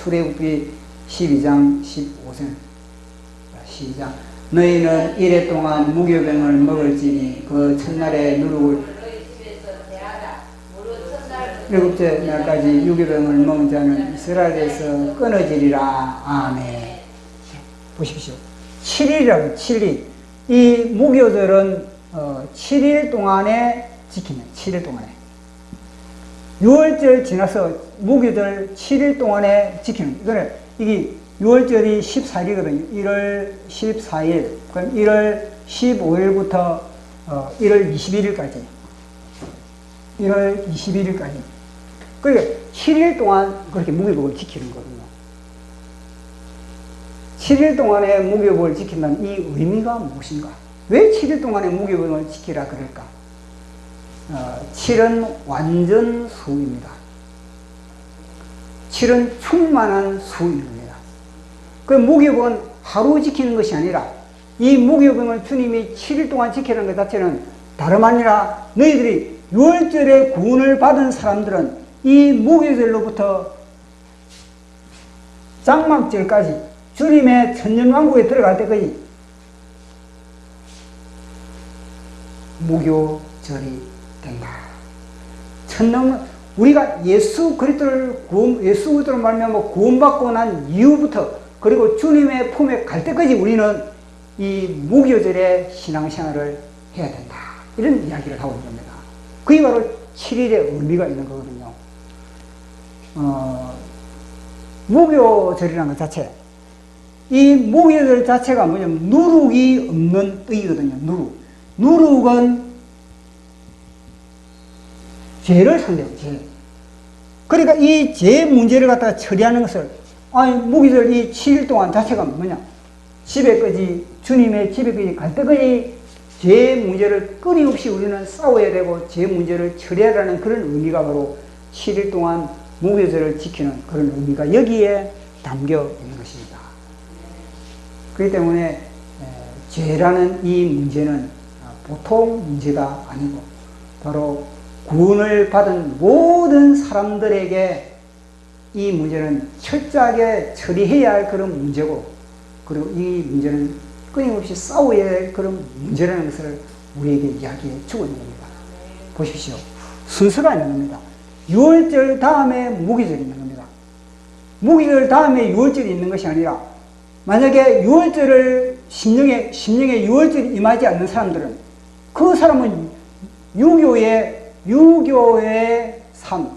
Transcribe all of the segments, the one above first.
출애굽기 12장 15절. 시작. 너희는 이래 동안 무교병을 먹을지니 그 첫날에 누룩을 일곱째 날까지 유교병을 먹은 자는 이스라엘에서 끊어지리라. 아멘. 보십시오. 7일이라고 7일. 이 무교절은 7일 동안에 지키는 7일 동안에 6월절 지나서 무교절 7일 동안에 지키는 그래 이게 6월절이 14일이거든요. 1월 14일 그럼 1월 15일부터 1월 21일까지 1월 21일까지 그러니까 7일 동안 그렇게 무교복을 지키는 거거든요. 7일 동안에 무교복을 지킨다는 이 의미가 무엇인가? 왜 7일 동안에 무교복을 지키라 그럴까? 7은 완전 수입니다. 7은 충만한 수입니다. 그 무교복은 하루 지키는 것이 아니라 이 무교복을 주님이 7일 동안 지키는 것 자체는 다름 아니라 너희들이 6월절에 구원을 받은 사람들은 이 무교절로부터 장막절까지 주님의 천년왕국에 들어갈 때까지 무교절이 된다. 우리가 예수 그리스도로 말미암아 구원받고 난 이후부터 그리고 주님의 품에 갈 때까지 우리는 이 무교절의 신앙생활을 해야 된다. 이런 이야기를 하고 있는 겁니다. 그게 바로 7일의 의미가 있는 거거든요. 무교절이라는 것 자체, 이 무교절 자체가 뭐냐면 누룩이 없는 뜻이거든요. 누룩은 죄를 상대하고 죄. 그러니까 이 죄 문제를 갖다가 처리하는 것을 무교절 이 7일 동안 자체가 뭐냐, 주님의 집에까지 갈 때까지 죄 문제를 끊임없이 우리는 싸워야 되고 죄 문제를 처리하라는 그런 의미가 바로 7일 동안 무교절을 지키는 그런 의미가 여기에 담겨 있는 것입니다. 그렇기 때문에 죄라는 이 문제는 보통 문제가 아니고 바로 구원을 받은 모든 사람들에게 이 문제는 철저하게 처리해야 할 그런 문제고, 그리고 이 문제는 끊임없이 싸워야 할 그런 문제라는 것을 우리에게 이야기해 주고 있는 겁니다. 보십시오. 순서가 있는 겁니다. 6월절 다음에 무교절이 있는 겁니다. 무교절 다음에 6월절이 있는 것이 아니라, 만약에 6월절을 심령에 6월절이 임하지 않는 사람들은 그 사람은 유교의 삶,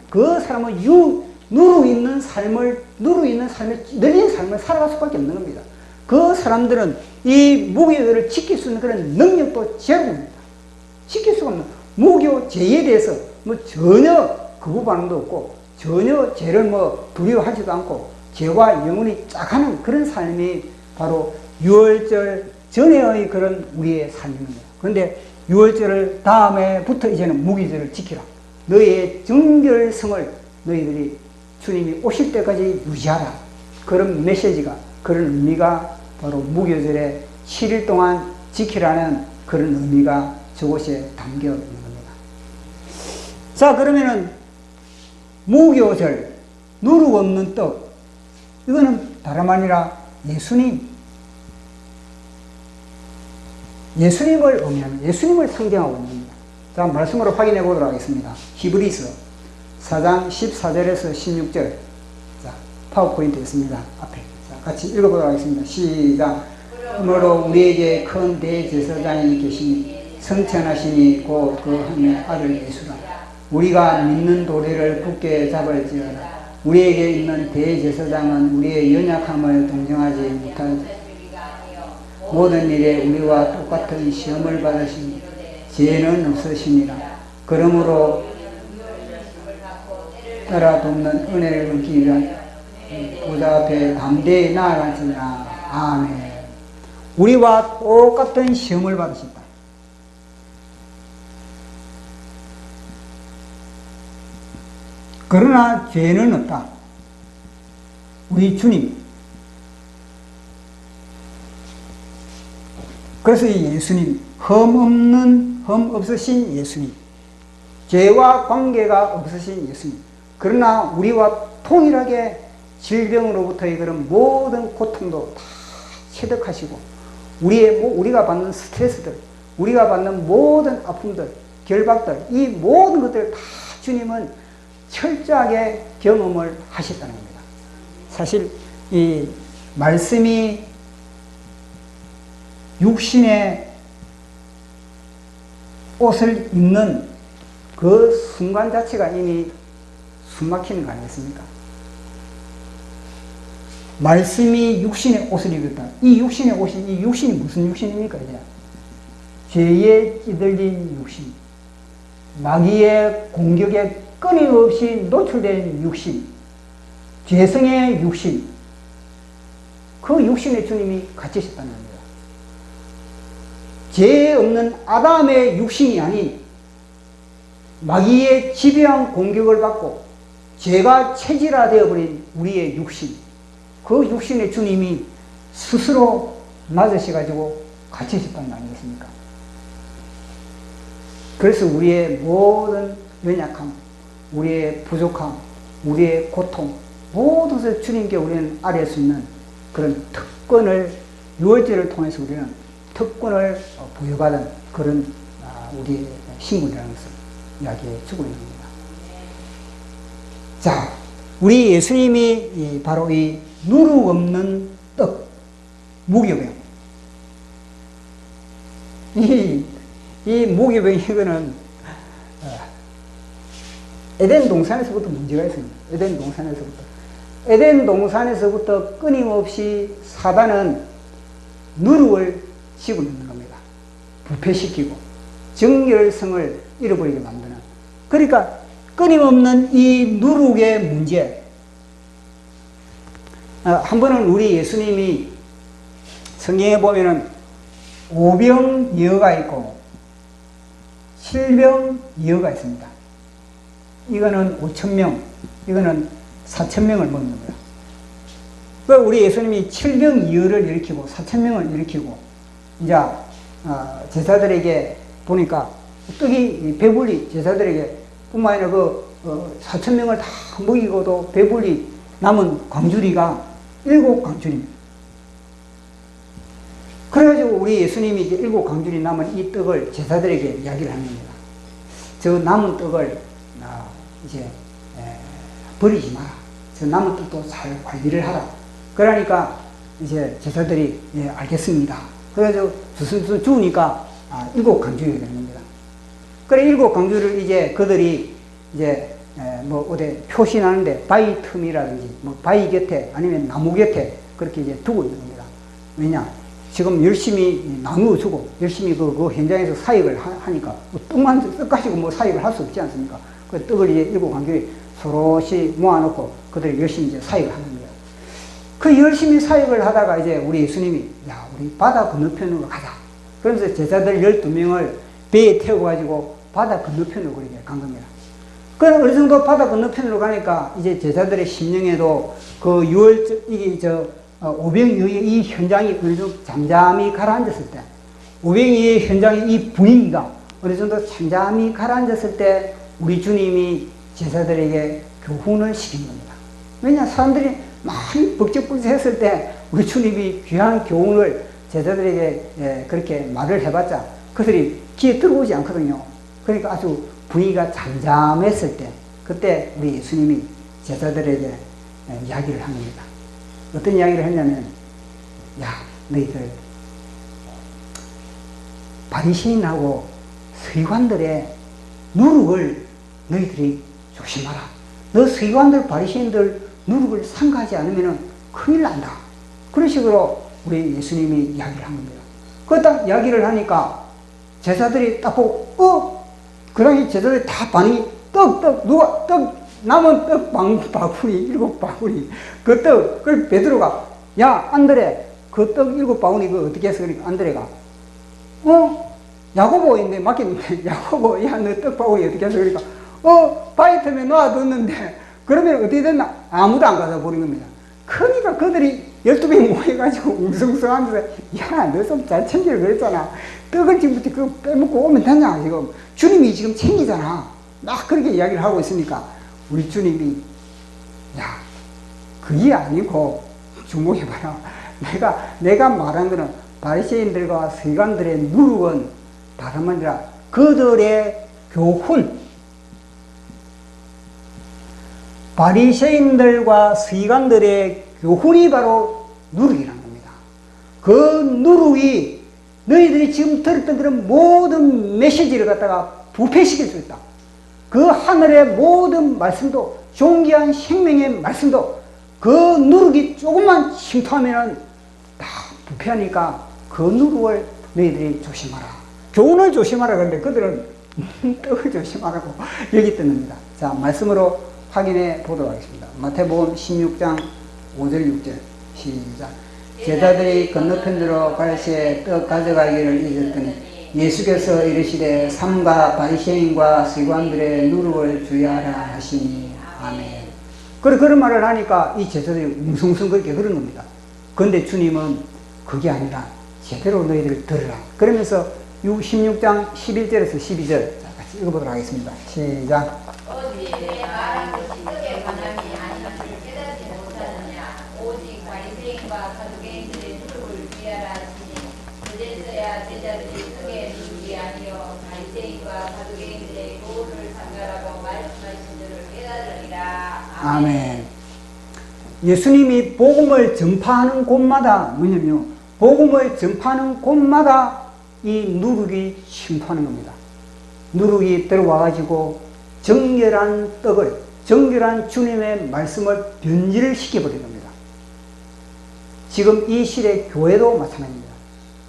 그 사람은 누룩 있는 삶의 느린 삶을 살아갈 수밖에 없는 겁니다. 그 사람들은 이 무교절을 지킬 수 있는 그런 능력도 제로입니다. 지킬 수가 없는 무교 죄에 대해서 전혀 거부 반응도 없고 전혀 죄를 두려워하지도 않고 죄와 영원히 짝하는 그런 삶이 바로 6월절 전에의 그런 우리의 삶입니다. 그런데 6월절 다음에부터 이제는 무교절을 지키라. 너희의 정결성을 너희들이 주님이 오실 때까지 유지하라. 그런 메시지가, 그런 의미가 바로 무교절에 7일 동안 지키라는 그런 의미가 저곳에 담겨 있는 겁니다. 자, 그러면은 무교절, 누룩 없는 떡, 이거는 다름 아니라 예수님을 의미하는, 예수님을 상징하고 있는 겁니다. 자, 말씀으로 확인해 보도록 하겠습니다. 히브리서 4장 14절에서 16절. 자, 파워포인트 있습니다. 앞에. 자, 같이 읽어보도록 하겠습니다. 시작. 그러므로 우리에게 큰 대제사장이 계시니 성천하시니 곧 그 하나님의 아들 예수라. 우리가 믿는 도리를 굳게 잡을지어다. 우리에게 있는 대제사장은 우리의 연약함을 동정하지 못하지. 모든 일에 우리와 똑같은 시험을 받으시니 죄는 없으시니라. 그러므로 따라 돕는 은혜를 얻기 위한 보좌 앞에 담대히 나아갈지니라. 아멘. 우리와 똑같은 시험을 받으신다. 그러나 죄는 없다. 우리 주님. 그래서 이 예수님, 흠 없으신 예수님, 죄와 관계가 없으신 예수님. 그러나 우리와 동일하게 질병으로부터의 그런 모든 고통도 다 체득하시고, 우리가 받는 스트레스들, 우리가 받는 모든 아픔들, 결박들, 이 모든 것들을 다 주님은 철저하게 경험을 하셨다는 겁니다. 사실 이 말씀이 육신의 옷을 입는 그 순간 자체가 이미 숨막히는 거 아니겠습니까? 말씀이 육신의 옷을 입었다. 이 육신의 옷이, 이 육신이 무슨 육신입니까? 이제 죄에 찌들린 육신, 마귀의 공격에 끊임없이 노출된 육신, 죄성의 육신, 그 육신에 주님이 갇히셨다는 겁니다. 죄 없는 아담의 육신이 아닌 마귀의 집요한 공격을 받고 죄가 체질화되어버린 우리의 육신, 그 육신에 주님이 스스로 맞으셔가지고 갇히셨다는 거 아니겠습니까? 그래서 우리의 모든 연약함, 우리의 부족함, 우리의 고통, 모든 것을 주님께 우리는 아뢰 수 있는 그런 특권을, 유월절을 통해서 우리는 특권을 부여받은 그런 우리의 신분이라는 것을 이야기해 주고 있는 겁니다. 자, 우리 예수님이 바로 이 누룩 없는 떡, 무교병. 이 무교병, 이거는 에덴 동산에서부터 문제가 있습니다. 에덴 동산에서부터 끊임없이 사단은 누룩을 집어넣는 겁니다. 부패시키고 정결성을 잃어버리게 만드는. 그러니까 끊임없는 이 누룩의 문제. 한 번은 우리 예수님이 성경에 보면은 오병이어가 있고 칠병이어가 있습니다. 이거는 5,000명, 이거는 4,000명을 먹는 거야. 그 우리 예수님이 칠병이어를 일으키고 4,000명을 일으키고 이제 제사들에게 보니까 떡이 배불리 제사들에게 뿐만 아니라 4,000명을 다 먹이고도 배불리 남은 광주리가 7광주리입니다. 그래가지고 우리 예수님이 이제 7광주리 남은 이 떡을 제사들에게 이야기를 하는 겁니다. 저 남은 떡을 이제 버리지 마라. 저 남은 떡도 잘 관리를 하라. 그러니까 이제 제사들이 알겠습니다. 그래가지고 주순 주우니까 7광주리가 되는 겁니다. 그래 7광주리를 이제 그들이 이제 뭐 어디 표시나는데 바위 틈이라든지 뭐 바위 곁에 아니면 나무 곁에 그렇게 이제 두고 있는 겁니다. 왜냐? 지금 열심히 나누어 주고 열심히 그 현장에서 사역을 하니까 떡 가지고 뭐 사역을 할 수 없지 않습니까? 그 떡을 이제 7광주리 서로씩 모아놓고 그들이 열심히 이제 사역을 하는 겁니다. 그 열심히 사역을 하다가 이제 우리 예수님이 야, 우리 바다 건너편으로 가자. 그래서 제자들 12명을 배에 태워가지고 바다 건너편으로 그렇게 간 겁니다. 그 어느 정도 바다 건너편으로 가니까 이제 제자들의 심령에도 그 오병이어의 이 현장이 어느 정도 잠잠히 가라앉았을 때, 오병이어의 현장의 이 분위기가 어느 정도 잠잠히 가라앉았을 때 우리 주님이 제자들에게 교훈을 시킨 겁니다. 왜냐? 사람들이 많이 벅적벅적했을 때 우리 주님이 귀한 교훈을 제자들에게 그렇게 말을 해봤자 그들이 귀에 들어오지 않거든요. 그러니까 아주 분위기가 잠잠했을 때 그때 우리 예수님이 제자들에게 이야기를 한 겁니다. 어떤 이야기를 했냐면, 야, 너희들 바리새인하고 서기관들의 누룩을 너희들이 조심하라. 너 서기관들 바리새인들 누룩을 삼가하지 않으면 큰일 난다. 그런 식으로 우리 예수님이 이야기를 한 겁니다. 그 딱 이야기를 하니까 제자들이 딱 보고 그 당시 제자들이 다 반응이 누가 남은 떡 바구니 7바구니 그 떡, 그걸 베드로가 야 안드레 그 떡 7바구니 그거 어떻게 했어? 그러니까 안드레가 야고보인데 맡겼는데 야고보 야 너 떡 바구니 어떻게 했어? 그러니까 바위 틈에 놓아뒀는데 그러면 어떻게 됐나? 아무도 안 가져 버린 겁니다. 그러니까 그들이 12명이 모여가지고 웅성웅성하면서 야 너 좀 잘 챙기려 그랬잖아. 떡을 지금부터 그거 빼먹고 오면 되냐 지금. 주님이 지금 챙기잖아. 막 그렇게 이야기를 하고 있으니까 우리 주님이 야, 그게 아니고 주목해봐라. 내가 말한 거는 바리새인들과 서기관들의 누룩은 다름 아니라 그들의 교훈, 바리새인들과 서기관들의 교훈이 바로 누룩이라는 겁니다. 그 누룩이 너희들이 지금 들었던 그런 모든 메시지를 갖다가 부패시킬 수 있다. 그 하늘의 모든 말씀도, 존귀한 생명의 말씀도 그 누룩이 조금만 침투하면 다 부패하니까 그 누룩을 너희들이 조심하라. 교훈을 조심하라. 그런데 그들은 떡을 조심하라고 여기 뜨는겁니다. 자, 말씀으로 확인해 보도록 하겠습니다. 마태복음 16장 5절 6절 시작. 제자들이 건너편으로 갈 시에 떡 가져가기를 잊었더니 예수께서 이르시되 삼가 바리새인과 서기관들의 누룩을 주의하라 하시니 아멘. 그런 말을 하니까 이 제자들이 웅성웅성 그렇게 그런 겁니다. 그런데 주님은 그게 아니라 제대로 너희들 들으라. 그러면서 16장 11절에서 12절 같이 읽어보도록 하겠습니다. 시작. 어디 내 말한 것이 떡에 관함이 아닌 것을 깨닫지 못하느냐. 오직 바리새인과 사두개인들의 누룩을 주의하라 하시니 그제서야 제자들이 떡의 누룩이 아니요 바리새인과 사두개인들의 교훈을 삼가라고 말씀하신 줄을 깨달으리라. 아멘. 예수님이 복음을 전파하는 곳마다 뭐냐면요, 복음을 전파하는 곳마다 이 누룩이 침투하는 겁니다. 누룩이 들어와가지고 정결한 떡을, 정결한 주님의 말씀을 변질시켜버린 겁니다. 지금 이 시대 교회도 마찬가지입니다.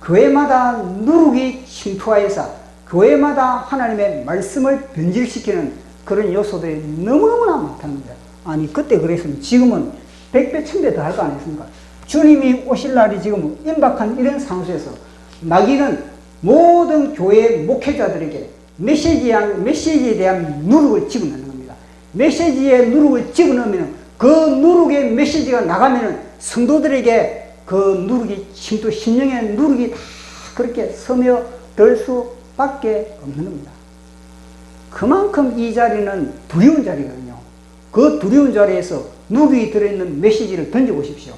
교회마다 누룩이 침투하여서 교회마다 하나님의 말씀을 변질시키는 그런 요소들이 너무너무나 많다는 거예요. 아니, 그때 그랬으면 지금은 100배, 1000배 더 할 거 아니겠습니까? 주님이 오실 날이 지금 임박한 이런 상황에서 마귀는 모든 교회 목회자들에게 메시지에 대한 누룩을 집어넣는 겁니다. 메시지에 누룩을 집어넣으면 그 누룩의 메시지가 나가면 성도들에게 그 누룩이 침투, 심령의 누룩이 다 그렇게 스며들 수밖에 없는 겁니다. 그만큼 이 자리는 두려운 자리거든요. 그 두려운 자리에서 누룩이 들어있는 메시지를 던져보십시오.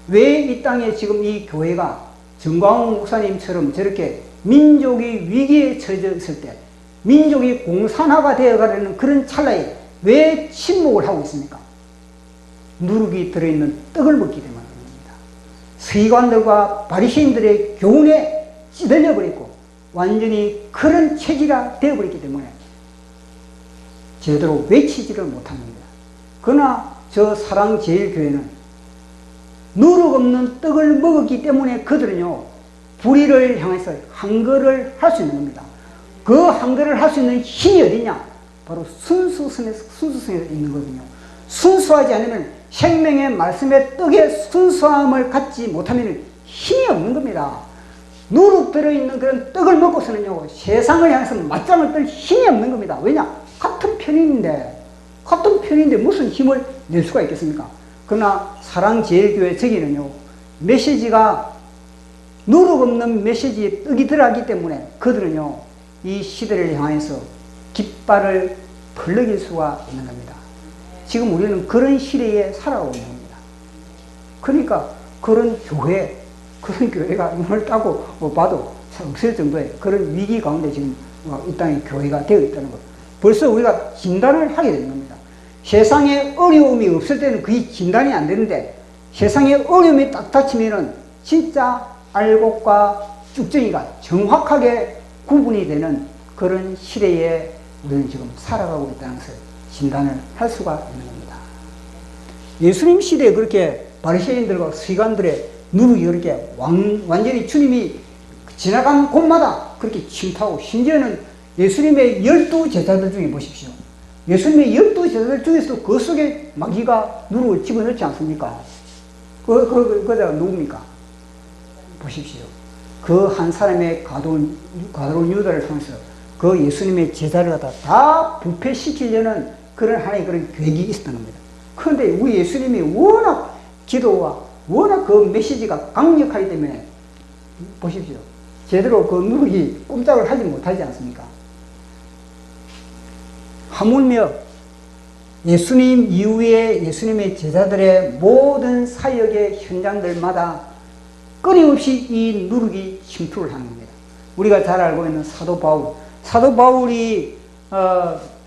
왜 이 땅에 지금 이 교회가 정광훈 목사님처럼 저렇게 민족이 위기에 처해졌을 때, 민족이 공산화가 되어가려는 그런 찰나에 왜 침묵을 하고 있습니까? 누룩이 들어있는 떡을 먹기 때문에 그렇습니다. 서기관들과 바리새인들의 교훈에 찌들려 버렸고 완전히 그런 체질화 되어버렸기 때문에 제대로 외치지를 못한 겁니다. 그러나 저 사랑제일교회는 누룩 없는 떡을 먹었기 때문에 그들은요, 불의를 향해서 한글을 할 수 있는 겁니다. 그 한글을 할 수 있는 힘이 어디냐? 바로 순수성에서 있는 거거든요. 순수하지 않으면 생명의 말씀의 떡의 순수함을 갖지 못하면 힘이 없는 겁니다. 누룩 들어있는 그런 떡을 먹고서는요, 세상을 향해서 맞짱을 뜰 힘이 없는 겁니다. 왜냐? 같은 편인데 무슨 힘을 낼 수가 있겠습니까? 그러나 사랑제일교회 저기는요, 메시지가 누룩 없는 메시지에 떡이 들어가기 때문에 그들은요, 이 시대를 향해서 깃발을 벌럭일 수가 있는 겁니다. 지금 우리는 그런 시대에 살아오고 있는 겁니다. 그러니까 그런 교회가 눈을 따고 봐도 없을 정도의 그런 위기 가운데 지금 이 땅에 교회가 되어 있다는 것. 벌써 우리가 진단을 하게 되는 겁니다. 세상에 어려움이 없을 때는 그게 진단이 안 되는데 세상에 어려움이 딱 닥치면은 진짜 알곡과 쭉정이가 정확하게 구분이 되는 그런 시대에 우리는 지금 살아가고 있다는 것을 진단을 할 수가 있는 겁니다. 예수님 시대에 그렇게 바리새인들과 서기관들의 누룩이 그렇게 완전히 주님이 지나간 곳마다 그렇게 침투하고, 심지어는 예수님의 12제자들 중에 보십시오. 예수님의 12제자들 중에서도 그 속에 마귀가 누룩을 집어넣지 않습니까? 그자가 누굽니까? 보십시오. 그 한 사람의 가돌 유다를 통해서 그 예수님의 제자를 갖다 다 부패시키려는 그런 하나의 그런 계획이 있었던 겁니다. 그런데 우리 예수님이 워낙 기도와 워낙 그 메시지가 강력하기 때문에 보십시오. 제대로 그 누룩이 꼼짝을 하지 못하지 않습니까? 하물며 예수님 이후에 예수님의 제자들의 모든 사역의 현장들마다 끊임없이 이 누룩이 침투를 하는 겁니다. 우리가 잘 알고 있는 사도 바울. 사도 바울이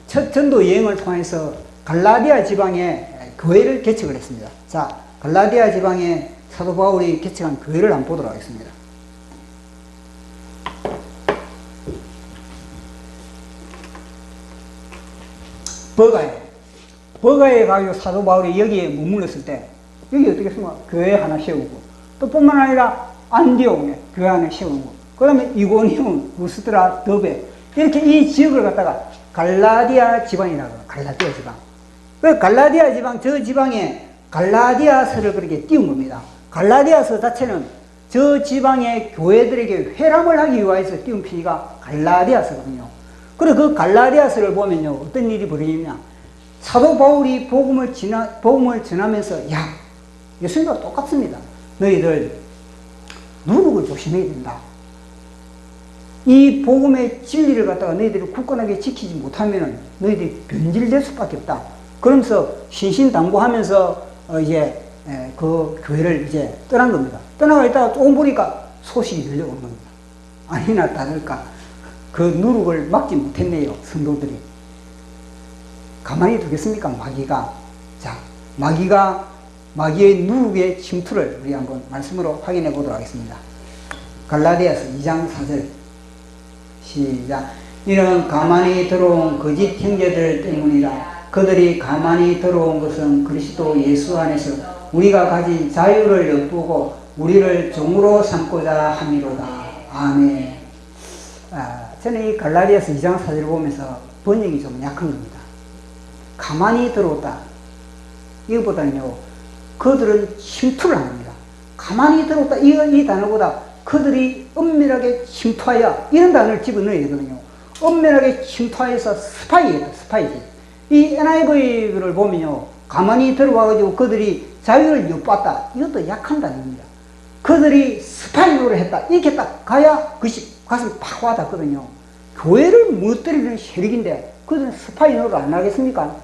첫 전도 여행을 통해서 갈라디아 지방에 교회를 개척을 했습니다. 자, 갈라디아 지방에 사도 바울이 개척한 교회를 한번 보도록 하겠습니다. 버가에 가서 사도 바울이 여기에 머물렀을 때 여기 어떻게 했습니까? 교회 하나 세우고 또 뿐만 아니라 안디옥에 교회 하나 세우고 그 다음에 이고니움, 루스드라, 더베 이렇게 이 지역을 갖다가 갈라디아 지방이라고 해요. 갈라디아 지방. 그 갈라디아 지방, 저 지방에 갈라디아서를 그렇게 띄운 겁니다. 갈라디아서 자체는 저 지방의 교회들에게 회람을 하기 위해서 띄운 편지가 갈라디아서거든요. 그리고 그 갈라디아서를 보면요, 어떤 일이 벌어지냐. 사도 바울이 복음을 전하면서, 야, 예수님과 똑같습니다. 너희들 누룩을 조심해야 된다. 이 복음의 진리를 갖다가 너희들이 굳건하게 지키지 못하면 너희들이 변질될 수밖에 없다. 그러면서 신신당부하면서 이제 그 교회를 이제 떠난 겁니다. 떠나가 있다가 조금 보니까 소식이 들려오는 겁니다. 아니나 다를까 그 누룩을 막지 못했네요, 성도들이. 가만히 두겠습니까, 마귀가? 자, 마귀의 누룩의 침투를 우리 한번 말씀으로 확인해 보도록 하겠습니다. 갈라디아서 2장 4절 시작. 이는 가만히 들어온 거짓 형제들 때문이라. 그들이 가만히 들어온 것은 그리스도 예수 안에서 우리가 가진 자유를 엿보고 우리를 종으로 삼고자 함이로다. 아멘. 저는 이 갈라디아서 2장 4절을 보면서 번역이 좀 약한 겁니다. 가만히 들어왔다. 이거보다는요, 그들은 침투를 한 겁니다. 가만히 들어왔다. 이 단어보다 그들이 은밀하게 침투하여, 이런 단어를 집어넣어야 되거든요. 은밀하게 침투하여서 스파이예요, 스파이지. 이 NIV를 보면요, 가만히 들어와가지고 그들이 자유를 엿봤다. 이것도 약한 단어입니다. 그들이 스파이 노를 했다. 이렇게 딱 가야 그것이 가슴이 팍 와닿거든요. 교회를 무너뜨리는 세력인데 그들은 스파이 노를 안 하겠습니까?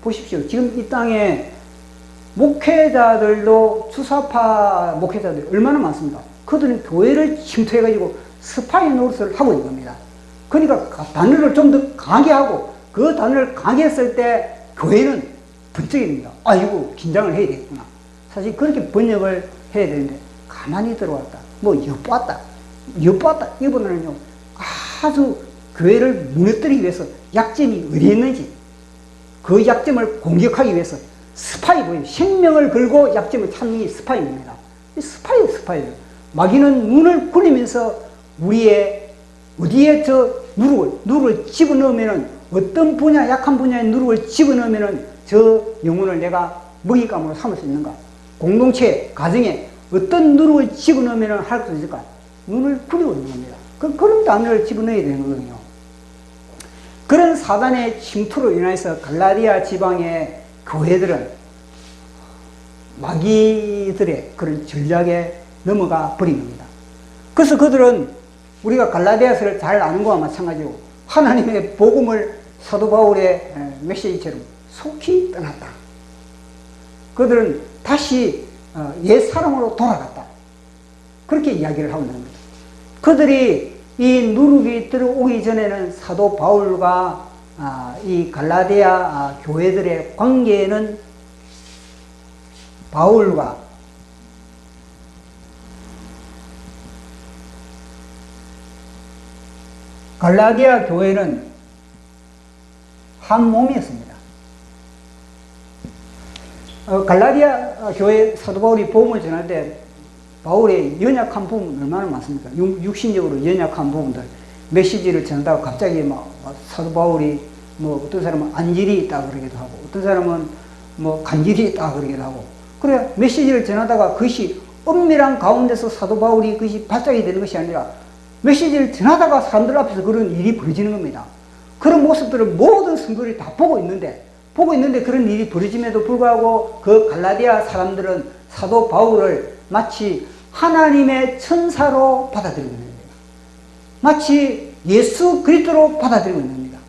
보십시오. 지금 이 땅에 목회자들도 주사파 목회자들이 얼마나 많습니까? 그들은 교회를 침투해가지고 스파이 노릇을 하고 있는 겁니다. 그러니까 단어를 좀 더 강하게 하고 그 단어를 강하게 했을 때 교회는 번쩍입니다. 아이고, 긴장을 해야 되겠구나. 사실 그렇게 번역을 해야 되는데 가만히 들어왔다. 뭐 엿보았다. 이거보다는요, 아주 교회를 무너뜨리기 위해서 약점이 어디 있는지 그 약점을 공격하기 위해서 스파이고요. 생명을 걸고 약점을 찾는 게 스파이입니다. 스파이예요. 마귀는 눈을 굴리면서 우리의 어디에 저 누룩을 집어넣으면은 어떤 분야, 약한 분야의 누룩을 집어넣으면은 저 영혼을 내가 먹잇감으로 삼을 수 있는가? 공동체, 가정에 어떤 누룩을 집어넣으면은 할 수 있을까? 눈을 굴리고 있는 겁니다. 그런 단어를 집어넣어야 되는 거거든요. 그런 사단의 침투로 인해서 갈라디아 지방의 교회들은 마귀들의 그런 전략에 넘어가 버린 겁니다. 그래서 그들은 우리가 갈라디아서를 잘 아는 거와 마찬가지로 하나님의 복음을 사도 바울의 메시지처럼 속히 떠났다. 그들은 다시 옛 사람으로 돌아갔다. 그렇게 이야기를 하고 있는 겁니다. 그들이 이 누룩이 들어오기 전에는 사도 바울과 이 갈라디아 교회들의 관계는 바울과 갈라디아 교회는 한 몸이었습니다. 갈라디아 교회 사도 바울이 복음을 전할 때 바울의 연약한 부분 얼마나 많습니까? 육신적으로 연약한 부분들, 메시지를 전하다가 갑자기 사도 바울이 어떤 사람은 안질이 있다 그러기도 하고, 어떤 사람은 간질이 있다 그러기도 하고, 그래 메시지를 전하다가 그것이 은밀한 가운데서 사도 바울이 그것이 발작이 되는 것이 아니라 메시지를 전하다가 사람들 앞에서 그런 일이 벌어지는 겁니다. 그런 모습들을 모든 성도들이 다 보고 있는데 그런 일이 벌어짐에도 불구하고 그 갈라디아 사람들은 사도 바울을 마치 하나님의 천사로 받아들이고 있는 겁니다. 마치 예수 그리스도로 받아들이고 있는 겁니다.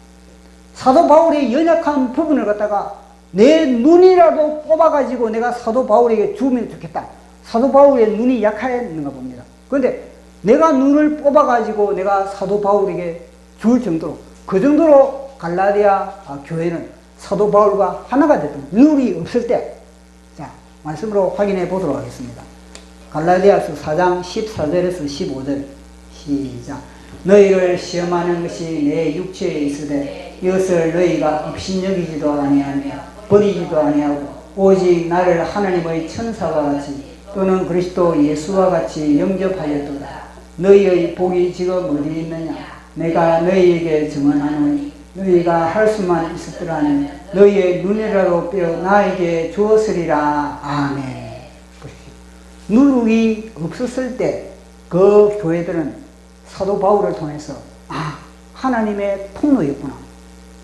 사도 바울의 연약한 부분을 갖다가 내 눈이라도 뽑아가지고 내가 사도 바울에게 주면 좋겠다. 사도 바울의 눈이 약했는가 봅니다. 그런데 내가 눈을 뽑아가지고 내가 사도 바울에게 줄 정도로, 그 정도로 갈라디아 교회는 사도 바울과 하나가 됐던, 눈이 없을 때, 자, 말씀으로 확인해 보도록 하겠습니다. 갈라디아서 4장 14절에서 15절, 시작. 너희를 시험하는 것이 내 육체에 있으되 이것을 너희가 업신여기지도 아니하며 버리지도 아니하고 오직 나를 하나님의 천사와 같이 또는 그리스도 예수와 같이 영접하였도다. 너희의 복이 지금 어디 있느냐? 내가 너희에게 증언하노니 너희가 할 수만 있었더라면 너희의 눈이라도 빼어 나에게 주었으리라. 아멘. 누룩이 없었을 때 그 교회들은 사도 바울을 통해서 하나님의 통로였구나.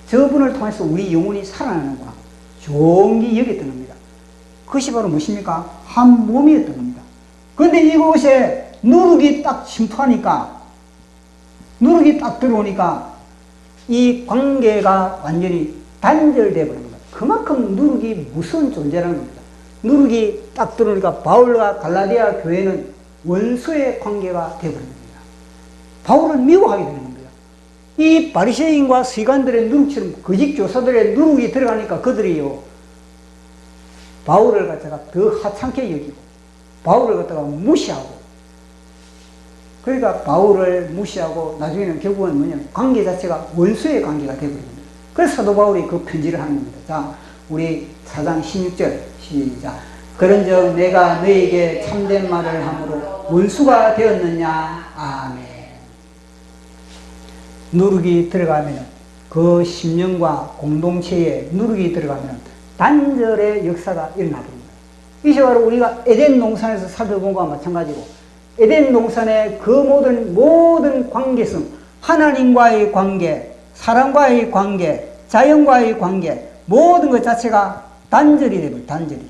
저분을 통해서 우리 영혼이 살아나는구나. 좋은 게 여겼던 겁니다. 그것이 바로 무엇입니까? 한 몸이었던 겁니다. 그런데 이곳에 누룩이 딱 침투하니까, 누룩이 딱 들어오니까 이 관계가 완전히 단절되어 버린 겁니다. 그만큼 누룩이 무서운 존재라는 겁니다. 누룩이 딱 들어오니까 바울과 갈라디아 교회는 원수의 관계가 되어버립니다. 바울을 미워하게 되는 겁니다. 이 바리새인과 서기관들의 누룩처럼 거짓 교사들의 누룩이 들어가니까 그들이요, 바울을 갖다가 더 하찮게 여기고 바울을 갖다가 무시하고, 그러니까 바울을 무시하고 나중에는 결국은 뭐냐, 관계 자체가 원수의 관계가 되어버립니다. 그래서 사도 바울이 그 편지를 하는 겁니다. 자, 우리 4장 16절 시작. 그런즉 내가 너에게 참된 말을 함으로 원수가 되었느냐? 아멘. 누룩이 들어가면, 그 심령과 공동체에 누룩이 들어가면 단절의 역사가 일어나버립니다. 이게 바로 우리가 에덴 동산에서 살펴본 것과 마찬가지고, 에덴 동산의 그 모든 관계성, 하나님과의 관계, 사람과의 관계, 자연과의 관계, 모든 것 자체가 단절이 되버려요. 단절이.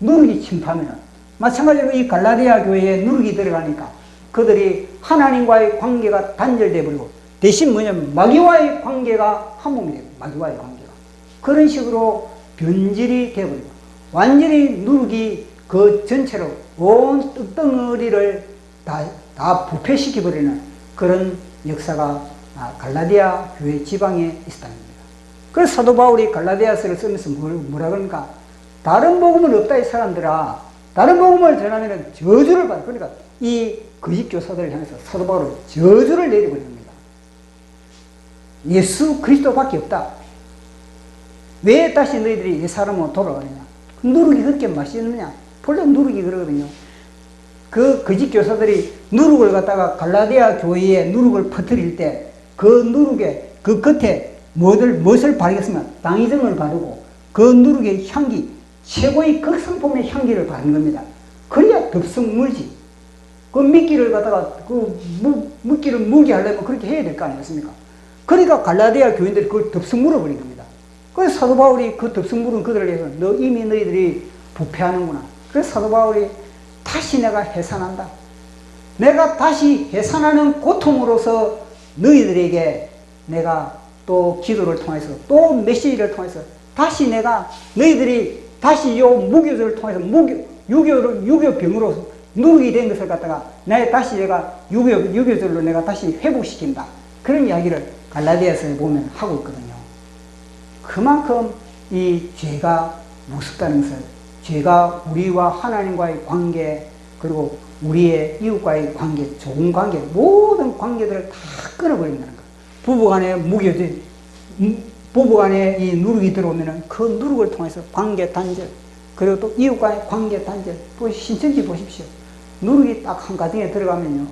누룩이 침투하면, 마찬가지로 이 갈라디아 교회에 누룩이 들어가니까 그들이 하나님과의 관계가 단절되어 버리고 대신 뭐냐면 마귀와의 관계가 한 몸이 되고, 마귀와의 관계가 그런 식으로 변질이 되어버리고 완전히 누룩이 그 전체로 온 떡덩어리를 다 부패시켜버리는 그런 역사가 갈라디아 교회 지방에 있었다는 겁니다. 그래서 사도 바울이 갈라디아서를 쓰면서 뭐라 그러니까, 다른 복음은 없다 이 사람들아, 다른 복음을 전하면 저주를 받아. 그러니까 이 거짓 교사들을 향해서 사도 바울은 저주를 내려버립니다. 예수 그리스도밖에 없다. 왜 다시 너희들이 이 사람으로 돌아가느냐? 누룩이 그렇게 맛있느냐? 본래 누룩이 그러거든요. 그 거짓 교사들이 누룩을 갖다가 갈라디아 교회에 누룩을 퍼뜨릴 때 그 누룩의 그 겉에 무엇을 바르겠으면 당이정을 바르고 그 누룩의 향기, 최고의 극성품의 향기를 바른 겁니다. 그래야 덥석 물지. 그 미끼를 갖다가 미끼를 물게 하려면 그렇게 해야 될 거 아니겠습니까? 그러니까 갈라디아 교인들이 그걸 덥석 물어버린 겁니다. 그래서 사도 바울이 그 덥석 물은 그들을 위해서 이미 너희들이 부패하는구나. 그래서 사도 바울이 다시 내가 해산한다. 내가 다시 해산하는 고통으로서 너희들에게 내가 또 기도를 통해서 또 메시지를 통해서 다시 내가 너희들이 다시 요 무교절을 통해서 유교병으로 누룩이 된 것을 갖다가 다시 내가 유교절로 내가 다시 회복시킨다. 그런 이야기를 갈라디아서에 보면 하고 있거든요. 그만큼 이 죄가 무섭다는 것을, 죄가 우리와 하나님과의 관계, 그리고 우리의 이웃과의 관계, 좋은 관계, 모든 관계들을 다 끊어버린다는 것. 부부간에 이 누룩이 들어오면 그 누룩을 통해서 관계 단절, 그리고 또 이웃과의 관계 단절. 신천지 보십시오. 누룩이 딱 한 가정에 들어가면요,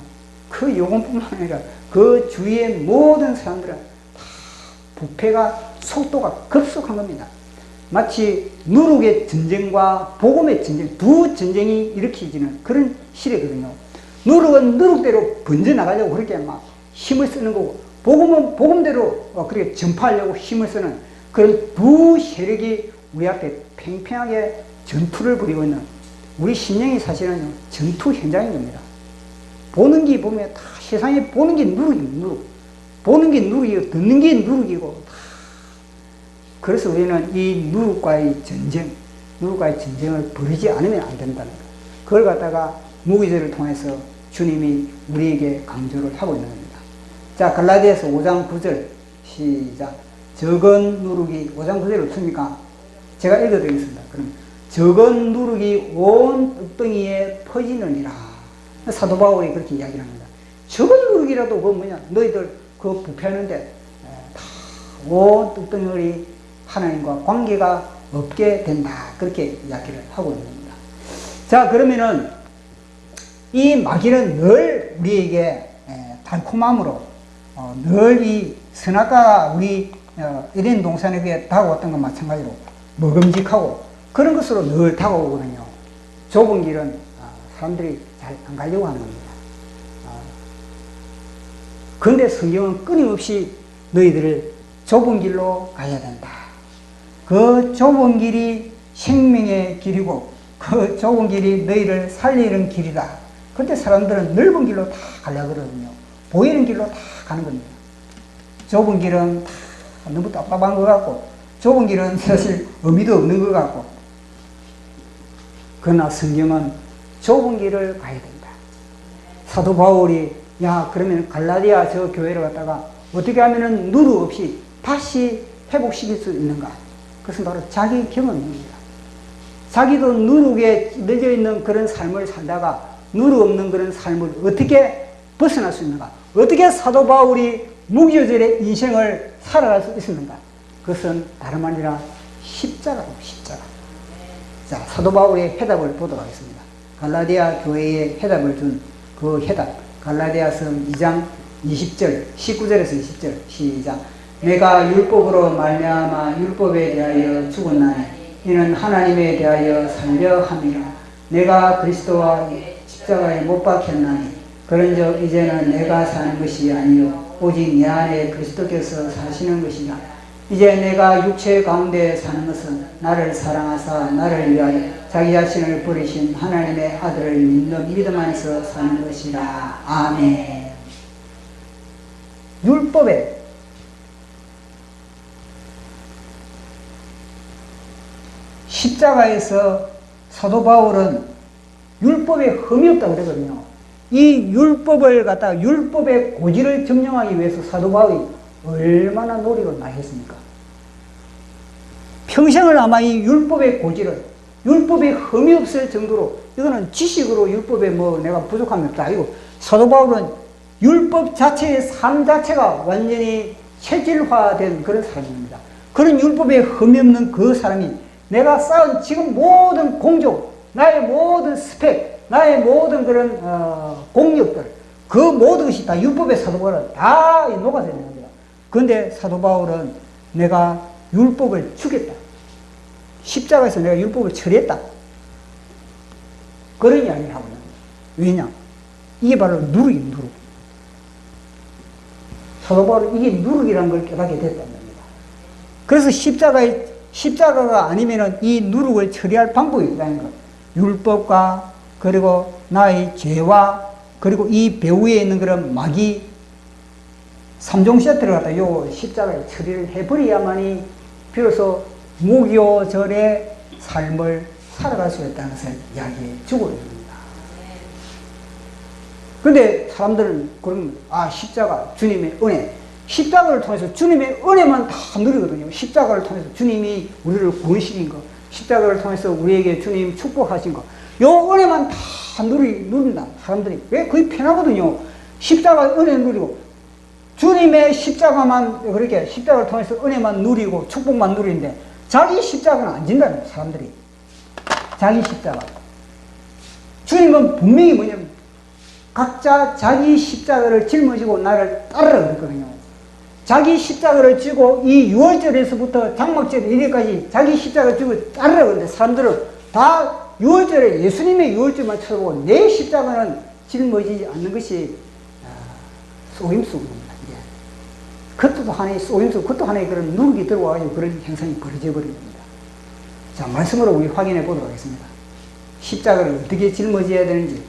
그 요건뿐만 아니라 그 주위의 모든 사람들은 다 부패가 속도가 급속한 겁니다. 마치 누룩의 전쟁과 복음의 전쟁, 두 전쟁이 일으켜지는 그런 시대거든요. 누룩은 누룩대로 번져나가려고 그렇게 막 힘을 쓰는 거고, 복음은 복음대로 그렇게 전파하려고 힘을 쓰는 그런 두 세력이 우리 앞에 팽팽하게 전투를 벌이고 있는, 우리 심령이 사실은 전투 현장인 겁니다. 보는 게 보면 다 세상에 보는 게 누룩이고, 누룩. 보는 게 누룩이고, 듣는 게 누룩이고, 다 그래서 우리는 이 누룩과의 전쟁을 벌이지 않으면 안 된다는 거예요. 그걸 갖다가 무기절을 통해서 주님이 우리에게 강조를 하고 있는 겁니다. 자, 갈라디아서 5장 9절 시작. 적은 누룩이 5장 9절을 틉니까? 제가 읽어드리겠습니다. 그럼 적은 누룩이 온 흙덩이에 퍼지느니라. 사도 바울이 그렇게 이야기를 합니다. 적은 누룩이라도 그 뭐냐, 너희들 그 부패하는데 다 온 흙덩이들이 하나님과 관계가 없게 된다. 그렇게 이야기를 하고 있는 겁니다. 자, 그러면은 이 마귀는 늘 우리에게 달콤함으로 늘 이 선악과가 우리 에덴 동산에게 다가왔던 것 마찬가지로 먹음직하고 그런 것으로 늘 다가오거든요. 좁은 길은 사람들이 잘 안 가려고 하는 겁니다. 그런데 성경은 끊임없이 너희들을 좁은 길로 가야 된다. 그 좁은 길이 생명의 길이고 그 좁은 길이 너희를 살리는 길이다. 그런데 사람들은 넓은 길로 다 가려고 그러거든요. 보이는 길로 다 가는 겁니다. 좁은 길은 다 너무 답답한 것 같고 좁은 길은 사실 의미도 없는 것 같고 그러나 성경은 좁은 길을 가야 된다. 사도 바울이 야 그러면 갈라디아 저 교회를 갖다가 어떻게 하면은 누룩 없이 다시 회복시킬 수 있는가? 그것은 바로 자기 경험입니다. 자기도 누룩에 젖어 있는 그런 삶을 살다가 누룩 없는 그런 삶을 어떻게 벗어날 수 있는가? 어떻게 사도 바울이 무교절의 인생을 살아갈 수 있었는가? 그것은 다름 아니라 십자가로 십자가. 자, 사도 바울의 해답을 보도록 하겠습니다. 갈라디아 교회에 해답을 준 그 해답. 갈라디아서 2장 20절, 19절에서 20절 시작. 내가 율법으로 말미암아 율법에 대하여 죽었나니 이는 하나님에 대하여 살려 함이라. 내가 그리스도와 십자가에 못 박혔나니 그런즉 이제는 내가 사는 것이 아니요 오직 내 안에 그리스도께서 사시는 것이라. 이제 내가 육체 가운데 사는 것은 나를 사랑하사 나를 위하여 자기 자신을 버리신 하나님의 아들을 믿는 믿음 안에서 사는 것이라. 아멘. 율법에 십자가에서 사도 바울은 율법에 흠이 없다고 그러거든요. 이 율법을 갖다가 율법의 고지를 점령하기 위해서 사도 바울이 얼마나 노력을 많이 했습니까? 평생을 아마 이 율법의 고지를 율법에 흠이 없을 정도로 이거는 지식으로 율법에 뭐 내가 부족함이 없다. 아니고 사도 바울은 율법 자체의 삶 자체가 완전히 체질화된 그런 사람입니다. 그런 율법에 흠이 없는 그 사람이 내가 쌓은 지금 모든 공적, 나의 모든 스펙, 나의 모든 그런 공력들, 그 모든 것이 다 율법의 사도 바울은 다 녹아져 있는 겁니다. 그런데 사도 바울은 내가 율법을 주겠다. 십자가에서 내가 율법을 처리했다. 그런 이야기를 하고 있는 겁니다. 왜냐? 이게 바로 누룩이에요, 누룩. 사도 바울은 이게 누룩이라는 걸 깨닫게 됐다는 겁니다. 그래서 십자가가 아니면은 이 누룩을 처리할 방법이 있다는 것. 율법과 그리고 나의 죄와 그리고 이 배후에 있는 그런 마귀 3종 세트를 갖다 요 십자가에 처리를 해버려야만이 비로소 무교절의 삶을 살아갈 수 있다는 것을 이야기해 주고 있습니다. 그런데 사람들은 그러면 십자가 주님의 은혜, 십자가를 통해서 주님의 은혜만 다 누리거든요. 십자가를 통해서 주님이 우리를 구원시킨 것, 십자가를 통해서 우리에게 주님 축복하신 것, 요 은혜만 다 누린다. 사람들이 왜 거의 편하거든요. 십자가 은혜 누리고 주님의 십자가만 그렇게 십자가를 통해서 은혜만 누리고 축복만 누리는데 자기 십자가는 안 진다는 거예요. 사람들이 자기 십자가. 주님은 분명히 뭐냐면 각자 자기 십자가를 짊어지고 나를 따르라 그랬거든요. 자기 십자가를 지고 이 6월절에서부터 장막절 이래까지 자기 십자가를 지고 따르라 그러는데 사람들은 다 6월절에 예수님의 6월절만 쳐다보고 내 십자가는 짊어지지 않는 것이 속임수입니다. 그것도 하나의 속임수, 그것도 하나의 그런 누룩이 들어와가지고 그런 현상이 벌어져 버린 겁니다. 자, 말씀으로 우리 확인해 보도록 하겠습니다. 십자가를 어떻게 짊어져야 되는지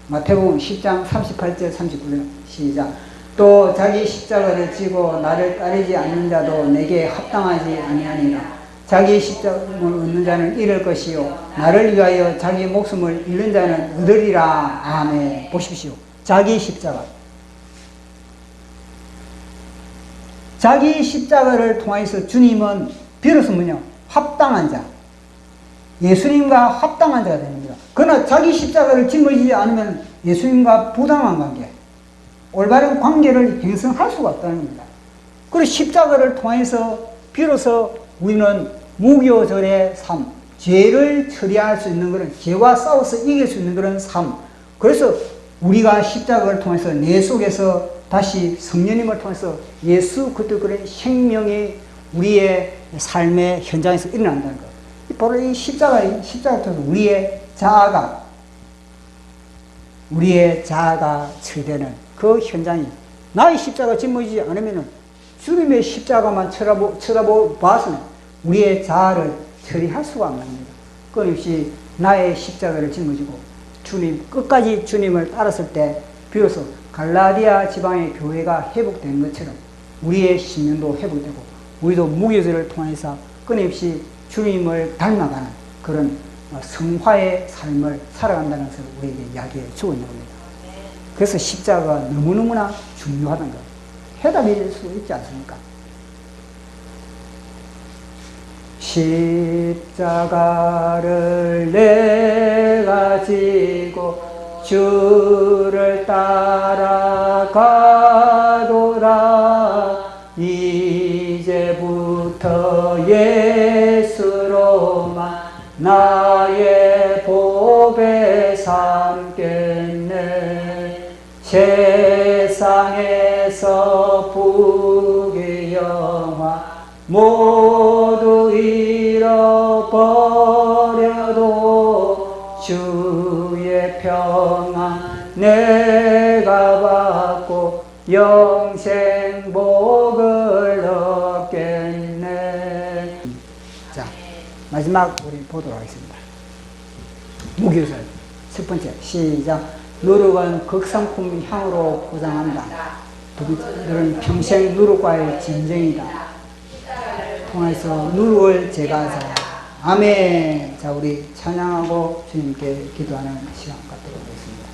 마태복음 10장 38절 39절 시작. 또 자기 십자가를 지고 나를 따르지 않는 자도 내게 합당하지 아니하니라. 자기 십자가를 얻는 자는 잃을 것이요 나를 위하여 자기 목숨을 잃는 자는 얻으리라. 아멘. 보십시오. 자기 십자가. 자기 십자가를 통해서 주님은 비로소 뭐냐? 합당한 자. 예수님과 합당한 자가 됩니다. 그러나 자기 십자가를 짊어지지 않으면 예수님과 부당한 관계, 올바른 관계를 형성할 수가 없다는 겁니다. 그리고 십자가를 통해서 비로소 우리는 무교절의 삶, 죄를 처리할 수 있는 그런, 죄와 싸워서 이길 수 있는 그런 삶. 그래서 우리가 십자가를 통해서 내 속에서 다시 성령님을 통해서 예수 그리스도 그런 생명이 우리의 삶의 현장에서 일어난다는 것. 바로 이 십자가를 통해서 우리의 자아가 처리되는 그 현장이, 나의 십자가 짊어지지 않으면 주님의 십자가만 쳐다봐서는 우리의 자아를 처리할 수가 없습니다. 끊임없이 나의 십자가를 짊어지고 끝까지 주님을 따랐을 때 비로소 갈라디아 지방의 교회가 회복되는 것처럼 우리의 심령도 회복되고 우리도 무교절을 통해서 끊임없이 주님을 닮아가는 그런 성화의 삶을 살아간다는 것을 우리에게 이야기해 주고 있는 겁니다. 그래서 십자가가 너무너무나 중요하다는 것. 해답이 될 수 있지 않습니까? 십자가를 내가 지고 주를 따라가도다. 이제부터 예수로만 나의 보배 삼겠네. 세상에서 부귀 영화 모두 잃어버려도 주의 평안 내가 받고 영생 복을 얻겠네. 자, 마지막 우리 보도록 하겠습니다. 무교절 첫 번째 시작. 누룩은 극상품 향으로 포장한다. 두 번째는 평생 누룩과의 전쟁이다. 통해서 누룩을 제거하자. 아멘. 자, 우리 찬양하고 주님께 기도하는 시간 갖도록 하겠습니다.